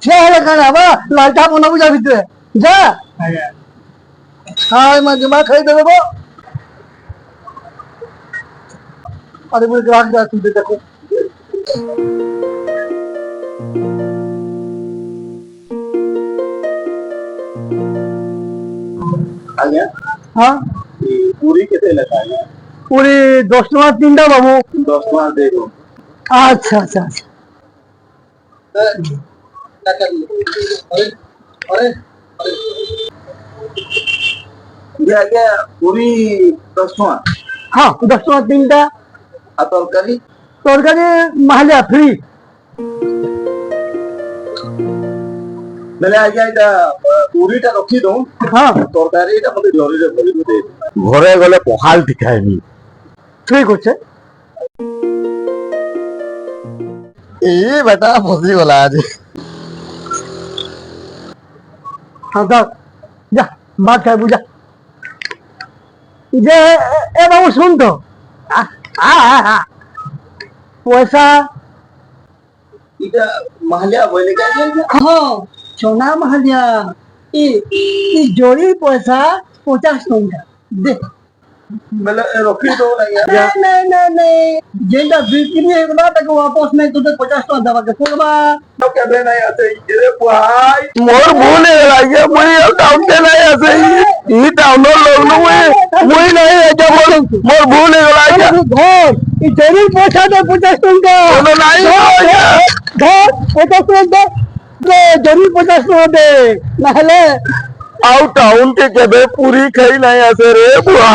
ସେ ହେଲେ କାଣା ହବା ଲାଲଟା ବନାବୁ ଯା ଭିତରେ ଯା ହଁ ମା ଜମା ଖାଇଦେବେ ଗୋ अरे मुझे ग्राहक जा सुनते देखो आज्ञा हाँ पूरी कितने लगा है पूरी 10 टका 3टा बाबू 10 टका दे दो अच्छा अच्छा अच्छा आज्ञा पूरी 10 टका हाँ 10 टका 3टा आ तरकारी तरकारी माहालिया फ्री बेले आज्ञा इटा पूरीटा रखी दो हाँ तरकारीटा मते जरी रे भरी दे घरे गले पखाल खाइबी ठीक होचे ए बेटा फसी गला आज हाँ जा जा बात खाए बुझा जे ए बाबू सुन तो पैसा इटा महलिया बोले क्या हाँ सोना महालिया ई जोड़ी पैसा 50 टका दे बेले रखी दो आज्ञा नहीं नहीं नहीं जेंडा बिक्री है ना तक वापस नहीं तुझे 50 टका दबा के कोलबा तो केबे नहीं आते रे भाई मोर भूल है लागे मुई टाउन के नहीं आसे ई टाउन लोग नु मुई नहीं आके बोल मोर भूल है लागे घर ई जोड़ी पैसा दे 50 टका कोनो नहीं घर 50 टका दे जोड़ी 50 टका दे ना हले आउ टाउन के केबे पूरी खाई नहीं आसे रे बुआ